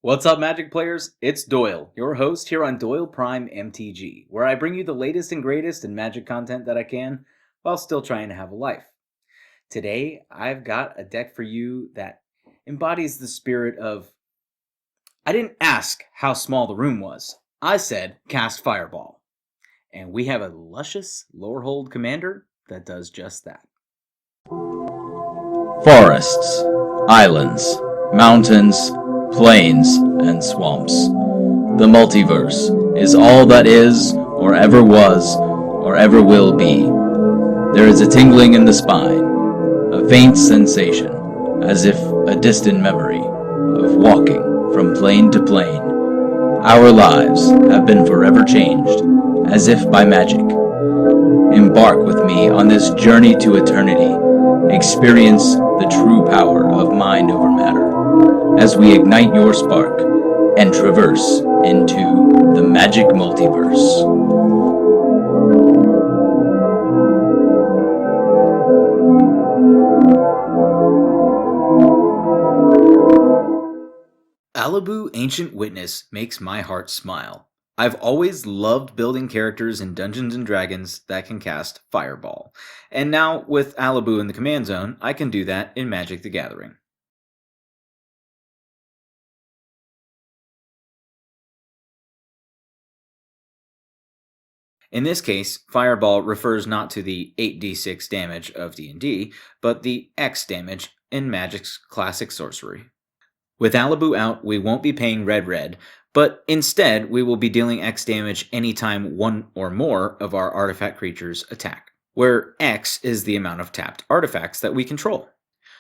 What's up, Magic players? It's Doyle, your host here on DoylePrimeMTG, where I bring you the latest and greatest in Magic content that I can, while still trying to have a life. Today, I've got a deck for you that embodies the spirit of, I didn't ask how small the room was. I said, cast Fireball. And we have a luscious Lorehold commander that does just that. Forests, islands, mountains, plains, and swamps. The multiverse is all that is, or ever was, or ever will be. There is a tingling in the spine, a faint sensation, as if a distant memory, of walking from plane to plane. Our lives have been forever changed, as if by magic. Embark with me on this journey to eternity. Experience the true power of mind over matter as we ignite your spark and traverse into the magic multiverse. Alibou Ancient Witness makes my heart smile. I've always loved building characters in Dungeons & Dragons that can cast Fireball, and now with Alibou in the command zone, I can do that in Magic the Gathering. In this case, Fireball refers not to the 8d6 damage of D&D, but the X damage in Magic's classic sorcery. With Alibou out, we won't be paying red, but instead we will be dealing X damage anytime one or more of our artifact creatures attack, where X is the amount of tapped artifacts that we control.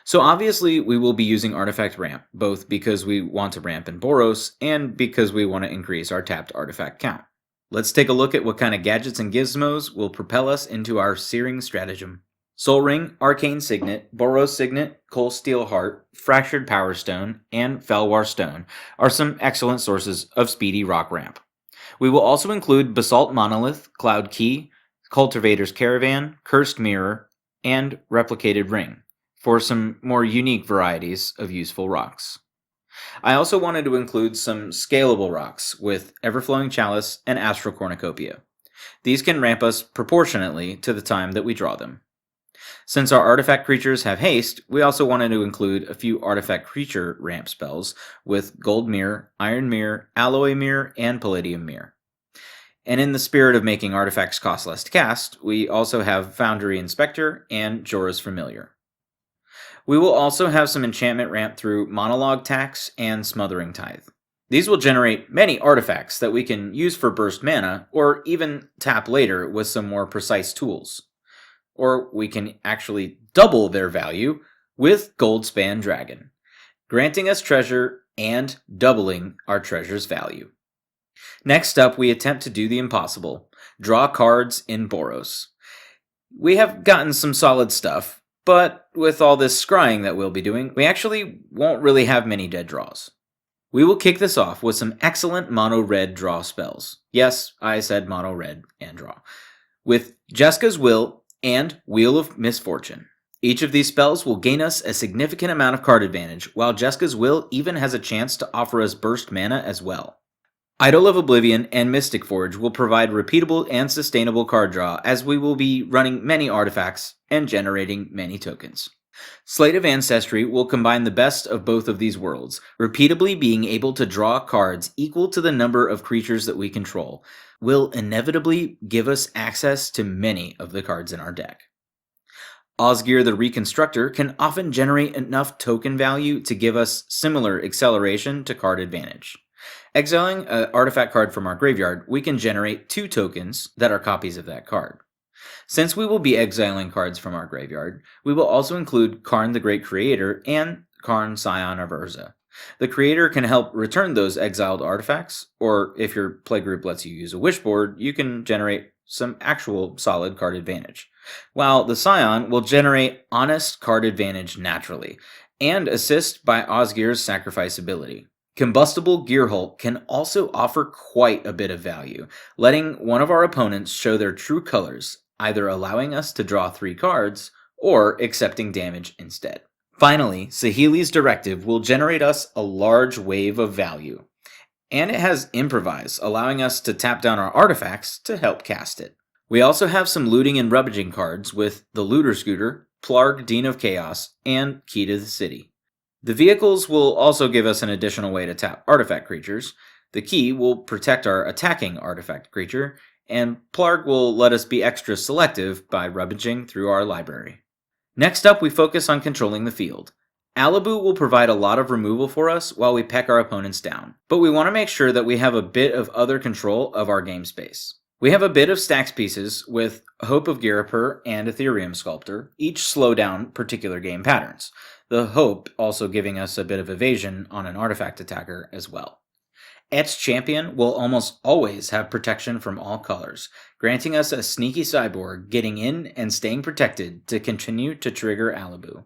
So obviously we will be using Artifact Ramp, both because we want to ramp in Boros and because we want to increase our tapped artifact count. Let's take a look at what kind of gadgets and gizmos will propel us into our Searing Stratagem. Soul Ring, Arcane Signet, Boros Signet, Coal Steel Heart, Fractured Power Stone, and Felwar Stone are some excellent sources of speedy rock ramp. We will also include Basalt Monolith, Cloud Key, Cultivator's Caravan, Cursed Mirror, and Replicated Ring for some more unique varieties of useful rocks. I also wanted to include some scalable rocks with Everflowing Chalice and Astral Cornucopia. These can ramp us proportionately to the time that we draw them. Since our artifact creatures have haste, we also wanted to include a few artifact creature ramp spells with Gold Mirror, Iron Mirror, Alloy Mirror, and Palladium Mirror. And in the spirit of making artifacts cost less to cast, we also have Foundry Inspector and Jorah's Familiar. We will also have some enchantment ramp through Monologue Tax and Smothering Tithe. These will generate many artifacts that we can use for burst mana, or even tap later with some more precise tools. Or we can actually double their value with Goldspan Dragon, granting us treasure and doubling our treasure's value. Next up, we attempt to do the impossible, draw cards in Boros. We have gotten some solid stuff, but with all this scrying that we'll be doing, we actually won't really have many dead draws. We will kick this off with some excellent mono-red draw spells. Yes, I said mono-red and draw. With Jeska's Will and Wheel of Misfortune. Each of these spells will gain us a significant amount of card advantage, while Jeska's Will even has a chance to offer us burst mana as well. Idol of Oblivion and Mystic Forge will provide repeatable and sustainable card draw, as we will be running many artifacts and generating many tokens. Slate of Ancestry will combine the best of both of these worlds, repeatably being able to draw cards equal to the number of creatures that we control, will inevitably give us access to many of the cards in our deck. Osgir the Reconstructor can often generate enough token value to give us similar acceleration to card advantage. Exiling an artifact card from our graveyard, we can generate 2 tokens that are copies of that card. Since we will be exiling cards from our graveyard, we will also include Karn the Great Creator and Karn Scion of Urza. The Creator can help return those exiled artifacts, or if your playgroup lets you use a wishboard, you can generate some actual solid card advantage. While the Scion will generate honest card advantage naturally, and assist by Osgir's sacrifice ability. Combustible Gearhulk can also offer quite a bit of value, letting one of our opponents show their true colors, either allowing us to draw 3 cards, or accepting damage instead. Finally, Sahili's directive will generate us a large wave of value, and it has improvise, allowing us to tap down our artifacts to help cast it. We also have some looting and rummaging cards with the Looter Scooter, Plarg, Dean of Chaos, and Key to the City. The vehicles will also give us an additional way to tap artifact creatures. The key will protect our attacking artifact creature, and Plarg will let us be extra selective by rummaging through our library. Next up, we focus on controlling the field. Alibou will provide a lot of removal for us while we peck our opponents down, but we want to make sure that we have a bit of other control of our game space. We have a bit of stacks pieces with Hope of Girapur and Ethereum Sculptor, each slow down particular game patterns. The Hope also giving us a bit of evasion on an artifact attacker as well. Et's Champion will almost always have protection from all colors, granting us a sneaky cyborg getting in and staying protected to continue to trigger Alibou.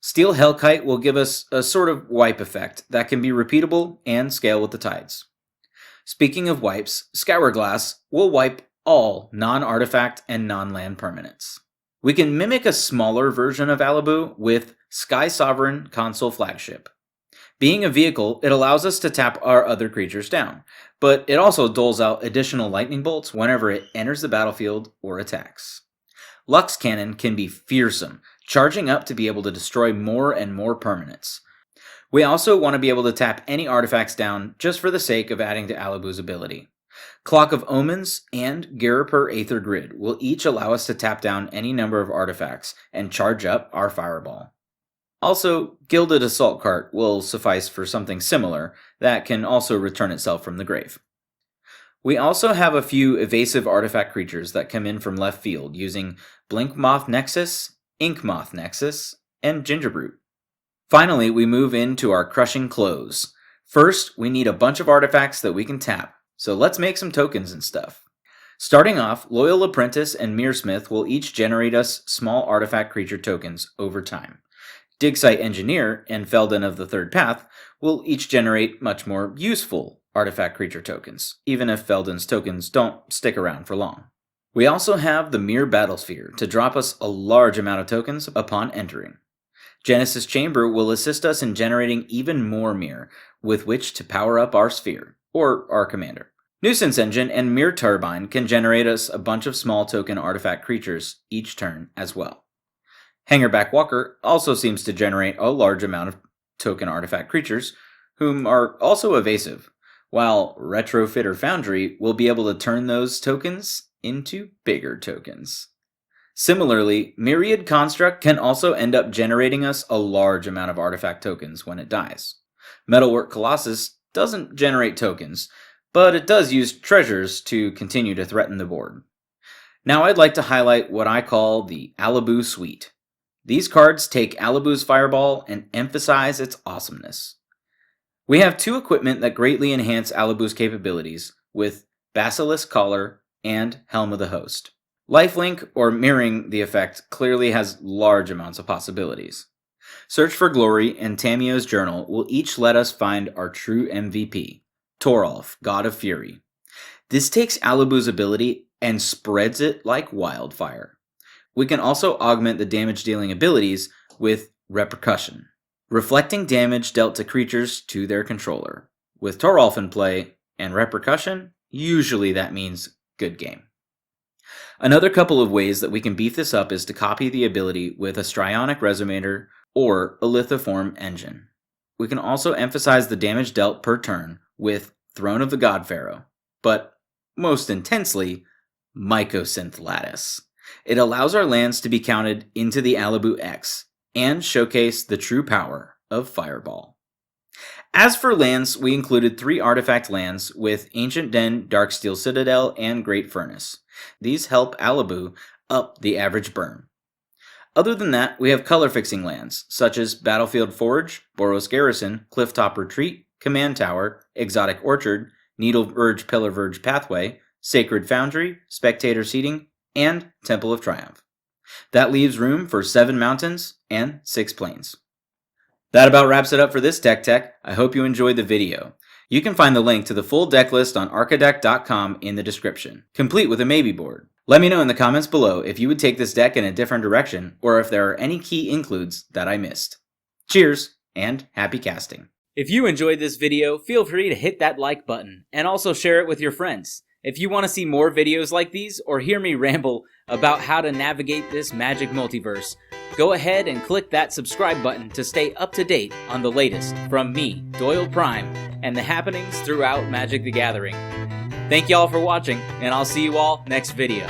Steel Hellkite will give us a sort of wipe effect that can be repeatable and scale with the tides. Speaking of wipes, Scourglass will wipe all non-artifact and non-land permanents. We can mimic a smaller version of Alibou with Sky Sovereign Console Flagship. Being a vehicle, it allows us to tap our other creatures down, but it also doles out additional lightning bolts whenever it enters the battlefield or attacks. Lux Cannon can be fearsome, charging up to be able to destroy more and more permanents. We also want to be able to tap any artifacts down just for the sake of adding to Alibou's ability. Clock of Omens and Girapur Aether Grid will each allow us to tap down any number of artifacts and charge up our Fireball. Also, Gilded Assault Cart will suffice for something similar that can also return itself from the grave. We also have a few evasive artifact creatures that come in from left field using Blink Moth Nexus, Ink Moth Nexus, and Gingerbrute. Finally, we move into our crushing close. First, we need a bunch of artifacts that we can tap, so let's make some tokens and stuff. Starting off, Loyal Apprentice and Mearsmith will each generate us small artifact creature tokens over time. Digsite Engineer and Felden of the Third Path will each generate much more useful artifact creature tokens, even if Felden's tokens don't stick around for long. We also have the Mirror Battlesphere to drop us a large amount of tokens upon entering. Genesis Chamber will assist us in generating even more Mirror with which to power up our sphere, or our commander. Nuisance Engine and Mirror Turbine can generate us a bunch of small token artifact creatures each turn as well. Hangerback Walker also seems to generate a large amount of token artifact creatures, whom are also evasive, while Retrofitter Foundry will be able to turn those tokens into bigger tokens. Similarly, Myriad Construct can also end up generating us a large amount of artifact tokens when it dies. Metalwork Colossus doesn't generate tokens, but it does use treasures to continue to threaten the board. Now I'd like to highlight what I call the Alibou Suite. These cards take Alibou's Fireball and emphasize its awesomeness. We have two equipment that greatly enhance Alibou's capabilities with Basilisk Collar and Helm of the Host. Lifelink, or mirroring the effect, clearly has large amounts of possibilities. Search for Glory and Tamio's Journal will each let us find our true MVP, Toralf, God of Fury. This takes Alibou's ability and spreads it like wildfire. We can also augment the damage-dealing abilities with Repercussion, reflecting damage dealt to creatures to their controller. With Toralf in play and Repercussion, usually that means good game. Another couple of ways that we can beef this up is to copy the ability with a Strionic Resonator or a Lithoform Engine. We can also emphasize the damage dealt per turn with Throne of the God Pharaoh, but most intensely, Mycosynth Lattice. It allows our lands to be counted into the Alibou X and showcase the true power of Fireball. As for lands, we included 3 artifact lands with Ancient Den, Darksteel Citadel, and Great Furnace. These help Alibou up the average burn. Other than that, we have color-fixing lands, such as Battlefield Forge, Boros Garrison, Clifftop Retreat, Command Tower, Exotic Orchard, Needle Verge Pillar Verge Pathway, Sacred Foundry, Spectator Seating, and Temple of Triumph. That leaves room for 7 mountains and 6 plains. That about wraps it up for this Deck Tech. I hope you enjoyed the video. You can find the link to the full deck list on arcadeck.com in the description, complete with a maybe board. Let me know in the comments below if you would take this deck in a different direction or if there are any key includes that I missed. Cheers, and happy casting. If you enjoyed this video, feel free to hit that like button, and also share it with your friends. If you want to see more videos like these, or hear me ramble about how to navigate this Magic multiverse, go ahead and click that subscribe button to stay up to date on the latest from me, Doyle Prime, and the happenings throughout Magic the Gathering. Thank y'all for watching, and I'll see you all next video.